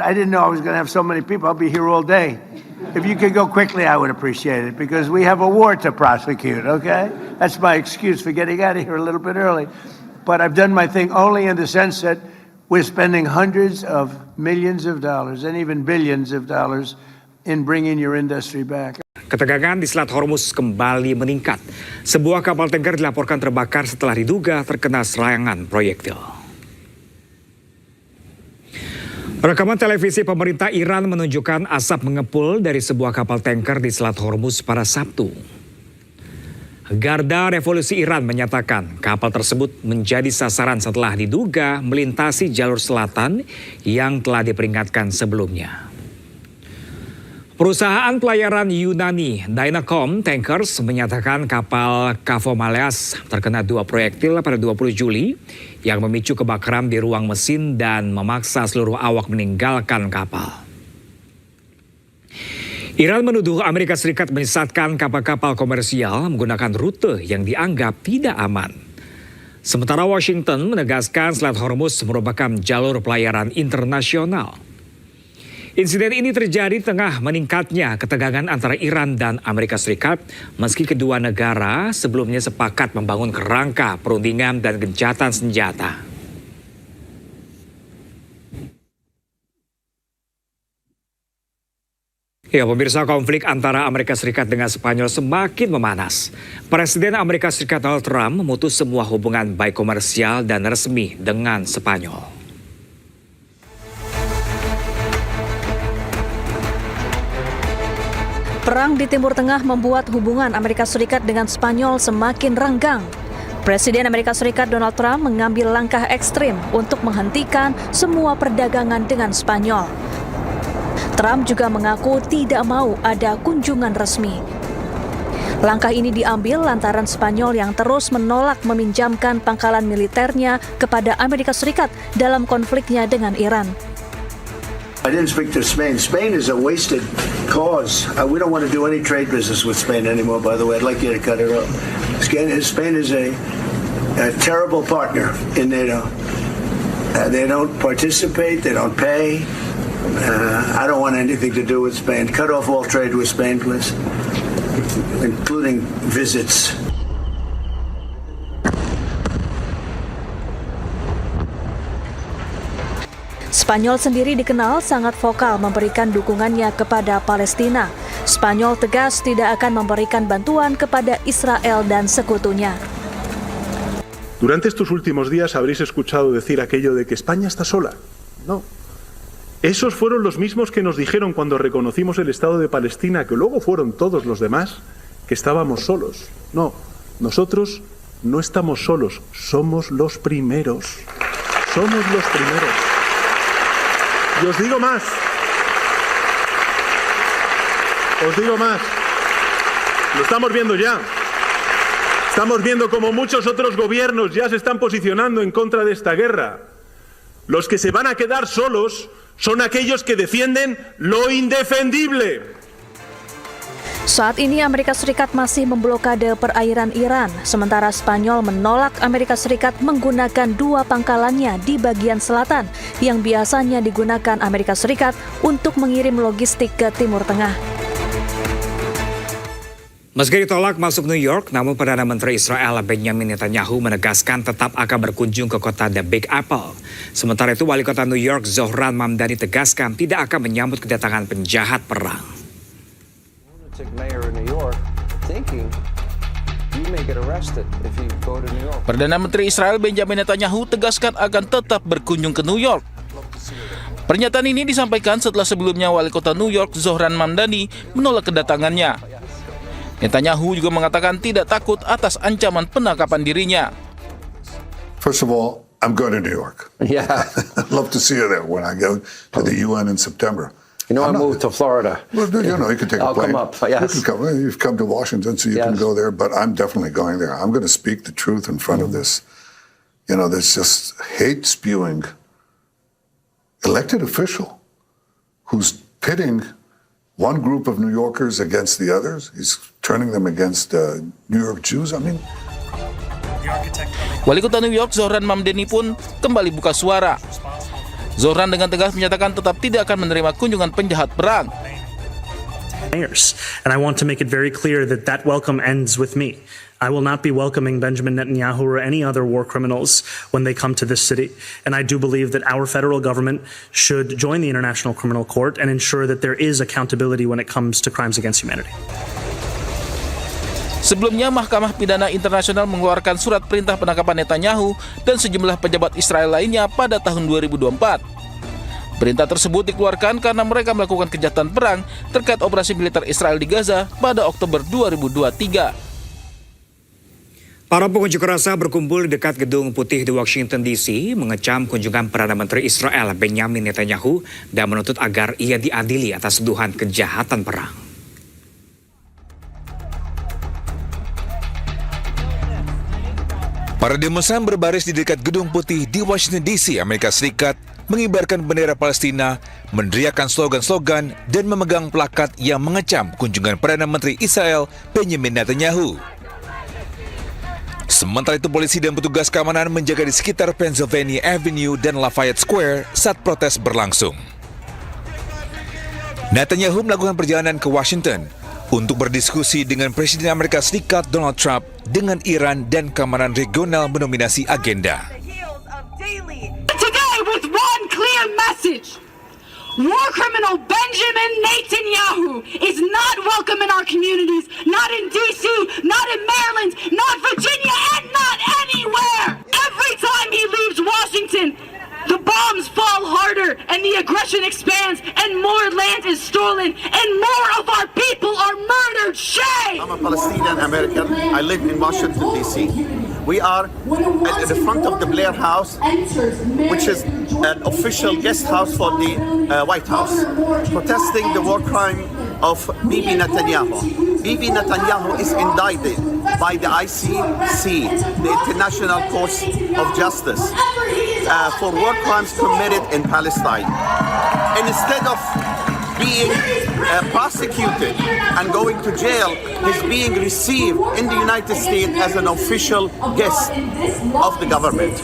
I didn't know I was going to have so many people. I'll be here all day. If you could go quickly, I would appreciate it, because we have a war to prosecute, okay? That's my excuse for getting out of here a little bit early. But I've done my thing only in the sense that we're spending hundreds of millions of dollars and even billions of dollars in bringing your industry back. Ketegangan di Selat Hormuz kembali meningkat. Sebuah kapal tanker dilaporkan terbakar setelah diduga terkena serangan proyektil. Rekaman televisi pemerintah Iran menunjukkan asap mengepul dari sebuah kapal tanker di Selat Hormuz pada Sabtu. Garda Revolusi Iran menyatakan kapal tersebut menjadi sasaran setelah diduga melintasi jalur selatan yang telah diperingatkan sebelumnya. Perusahaan pelayaran Yunani Dynacom Tankers menyatakan kapal Kavomaleas terkena 2 proyektil pada 20 Juli yang memicu kebakaran di ruang mesin dan memaksa seluruh awak meninggalkan kapal. Iran menuduh Amerika Serikat menyesatkan kapal-kapal komersial menggunakan rute yang dianggap tidak aman. Sementara Washington menegaskan Selat Hormuz merupakan jalur pelayaran internasional. Insiden ini terjadi tengah meningkatnya ketegangan antara Iran dan Amerika Serikat meski kedua negara sebelumnya sepakat membangun kerangka perundingan dan gencatan senjata. Ya, pemirsa, konflik antara Amerika Serikat dengan Spanyol semakin memanas. Presiden Amerika Serikat Donald Trump memutus semua hubungan baik komersial dan resmi dengan Spanyol. Perang di Timur Tengah membuat hubungan Amerika Serikat dengan Spanyol semakin renggang. Presiden Amerika Serikat Donald Trump mengambil langkah ekstrim untuk menghentikan semua perdagangan dengan Spanyol. Trump juga mengaku tidak mau ada kunjungan resmi. Langkah ini diambil lantaran Spanyol yang terus menolak meminjamkan pangkalan militernya kepada Amerika Serikat dalam konfliknya dengan Iran. I didn't speak to Spain. Spain is a wasted cause. We don't want to do any trade business with Spain anymore, by the way. I'd like you to cut it off. Spain is a terrible partner in NATO. They don't participate. They don't pay. I don't want anything to do with Spain. Cut off all trade with Spain, please, including visits. Spanyol sendiri dikenal sangat vokal memberikan dukungannya kepada Palestina. Spanyol tegas tidak akan memberikan bantuan kepada Israel dan sekutunya. Durante estos últimos días habréis escuchado decir aquello de que España está sola. No. Esos fueron los mismos que nos dijeron cuando reconocimos el Estado de Palestina, que luego fueron todos los demás, que estábamos solos. No, nosotros no estamos solos, somos los primeros. Somos los primeros. Y os digo más. Lo estamos viendo ya. Estamos viendo como muchos otros gobiernos ya se están posicionando en contra de esta guerra. Los que se van a quedar solos son aquellos que defienden lo indefendible. Saat ini Amerika Serikat masih memblokade perairan Iran, sementara Spanyol menolak Amerika Serikat menggunakan 2 pangkalannya di bagian selatan yang biasanya digunakan Amerika Serikat untuk mengirim logistik ke Timur Tengah. Meski ditolak masuk New York, namun Perdana Menteri Israel Benjamin Netanyahu menegaskan tetap akan berkunjung ke kota The Big Apple. Sementara itu, Wali Kota New York Zohran Mamdani tegaskan tidak akan menyambut kedatangan penjahat perang. Perdana Menteri Israel Benjamin Netanyahu tegaskan akan tetap berkunjung ke New York. Pernyataan ini disampaikan setelah sebelumnya Wali Kota New York Zohran Mamdani menolak kedatangannya. Netanyahu juga mengatakan tidak takut atas ancaman penangkapan dirinya. First of all, I'm going to New York. Yeah. I'd love to see you there when I go to the UN in September. You know, I moved to Florida. Well, you know, you can take a plane. I'll come up, yes. You've come to Washington, so you can go there, but I'm definitely going there. I'm going to speak the truth in front of this. You know, this just hate-spewing elected official who's pitting one group of New Yorkers against the others. He's turning them against New York Jews. I mean... Wali Kota New York Zohran Mamdani pun kembali buka suara. Zohran dengan tegas menyatakan tetap tidak akan menerima kunjungan penjahat perang. And I want to make it very clear that that welcome ends with me. I will not be welcoming Benjamin Netanyahu or any other war criminals when they come to this city. And I do believe that our federal government should join the International Criminal Court and ensure that there is accountability when it comes to crimes against humanity. Sebelumnya, Mahkamah Pidana Internasional mengeluarkan surat perintah penangkapan Netanyahu dan sejumlah pejabat Israel lainnya pada tahun 2024. Perintah tersebut dikeluarkan karena mereka melakukan kejahatan perang terkait operasi militer Israel di Gaza pada Oktober 2023. Para pengunjuk rasa berkumpul di dekat Gedung Putih di Washington DC mengecam kunjungan Perdana Menteri Israel Benjamin Netanyahu dan menuntut agar ia diadili atas tuduhan kejahatan perang. Para demonstran berbaris di dekat Gedung Putih di Washington DC, Amerika Serikat, mengibarkan bendera Palestina, meneriakkan slogan-slogan, dan memegang plakat yang mengecam kunjungan Perdana Menteri Israel Benjamin Netanyahu. Sementara itu, polisi dan petugas keamanan menjaga di sekitar Pennsylvania Avenue dan Lafayette Square saat protes berlangsung. Netanyahu melakukan perjalanan ke Washington untuk berdiskusi dengan Presiden Amerika Serikat Donald Trump dengan Iran dan keamanan regional mendominasi agenda. Today with one clear message. War criminal Benjamin Netanyahu is not welcome in our communities, not in DC, not in Maryland, not Virginia, and not anywhere. Every time he leaves Washington, the bombs fall harder and the aggression expands and more land is stolen and more of our people are murdered. Shame! I'm a Palestinian American. I live in Washington, D.C. We are at the front of the Blair House, which is an official guest house for the White House, protesting the war crime of Bibi Netanyahu. Bibi Netanyahu is indicted by the ICC, the International Court of Justice, for war crimes committed in Palestine. And instead of being prosecuted and going to jail, he's being received in the United States as an official guest of the government.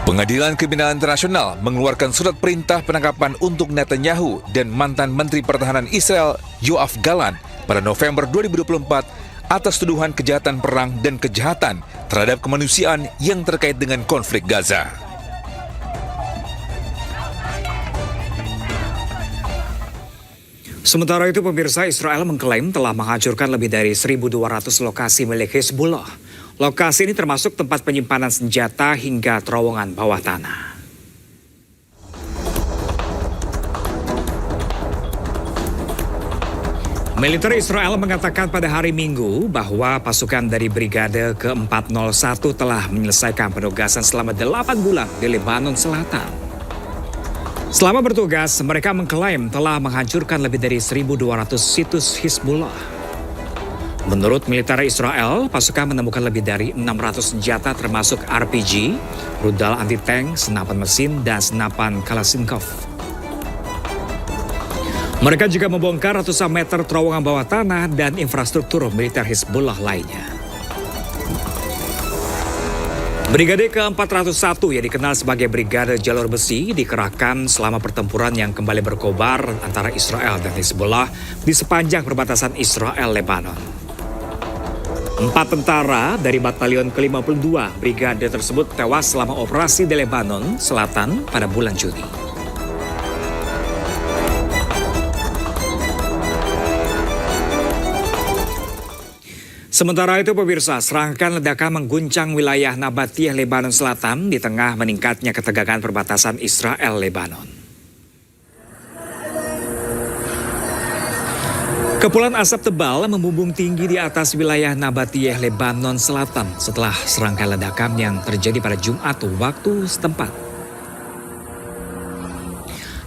Pengadilan Kriminal Internasional mengeluarkan surat perintah penangkapan untuk Netanyahu dan mantan Menteri Pertahanan Israel Yoav Gallant pada November 2024 atas tuduhan kejahatan perang dan kejahatan terhadap kemanusiaan yang terkait dengan konflik Gaza. Sementara itu, pemirsa, Israel mengklaim telah menghancurkan lebih dari 1.200 lokasi milik Hezbollah. Lokasi ini termasuk tempat penyimpanan senjata hingga terowongan bawah tanah. Militer Israel mengatakan pada hari Minggu bahwa pasukan dari Brigade ke-401 telah menyelesaikan penugasan selama 8 bulan di Lebanon Selatan. Selama bertugas, mereka mengklaim telah menghancurkan lebih dari 1.200 situs Hizbullah. Menurut militer Israel, pasukan menemukan lebih dari 600 senjata termasuk RPG, rudal anti-tank, senapan mesin, dan senapan Kalashnikov. Mereka juga membongkar ratusan meter terowongan bawah tanah dan infrastruktur militer Hizbullah lainnya. Brigade ke-401 yang dikenal sebagai Brigade Jalur Besi dikerahkan selama pertempuran yang kembali berkobar antara Israel dan Hizbullah di sepanjang perbatasan Israel-Lebanon. 4 tentara dari Batalion ke-52 Brigade tersebut tewas selama operasi di Lebanon Selatan pada bulan Juni. Sementara itu, pemirsa, serangkaian ledakan mengguncang wilayah Nabatiyah, Lebanon Selatan di tengah meningkatnya ketegangan perbatasan Israel-Lebanon. Kepulan asap tebal membumbung tinggi di atas wilayah Nabatiyah, Lebanon Selatan setelah serangkaian ledakan yang terjadi pada Jumat waktu setempat.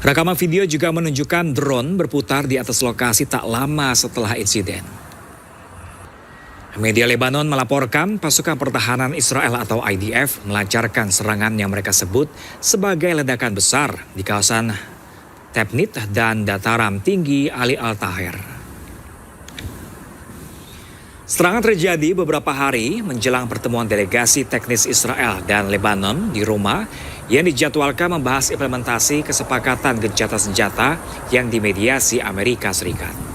Rekaman video juga menunjukkan drone berputar di atas lokasi tak lama setelah insiden. Media Lebanon melaporkan pasukan pertahanan Israel atau IDF melancarkan serangan yang mereka sebut sebagai ledakan besar di kawasan Tebnit dan dataran tinggi Ali Al-Tahir. Serangan terjadi beberapa hari menjelang pertemuan delegasi teknis Israel dan Lebanon di Roma yang dijadwalkan membahas implementasi kesepakatan gencatan senjata yang dimediasi Amerika Serikat.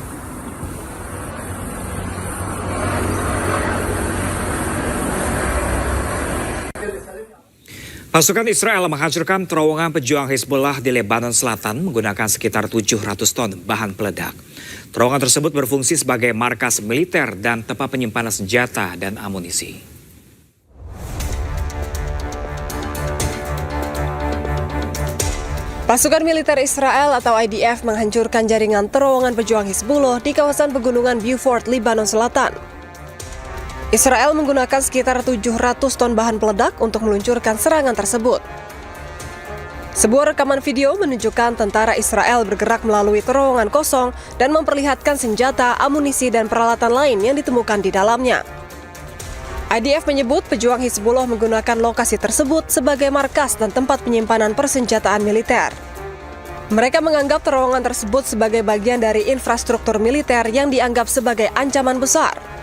Pasukan Israel menghancurkan terowongan pejuang Hezbollah di Lebanon Selatan menggunakan sekitar 700 ton bahan peledak. Terowongan tersebut berfungsi sebagai markas militer dan tempat penyimpanan senjata dan amunisi. Pasukan militer Israel atau IDF menghancurkan jaringan terowongan pejuang Hizbullah di kawasan pegunungan Beaufort, Lebanon Selatan. Israel menggunakan sekitar 700 ton bahan peledak untuk meluncurkan serangan tersebut. Sebuah rekaman video menunjukkan tentara Israel bergerak melalui terowongan kosong dan memperlihatkan senjata, amunisi, dan peralatan lain yang ditemukan di dalamnya. IDF menyebut pejuang Hizbullah menggunakan lokasi tersebut sebagai markas dan tempat penyimpanan persenjataan militer. Mereka menganggap terowongan tersebut sebagai bagian dari infrastruktur militer yang dianggap sebagai ancaman besar.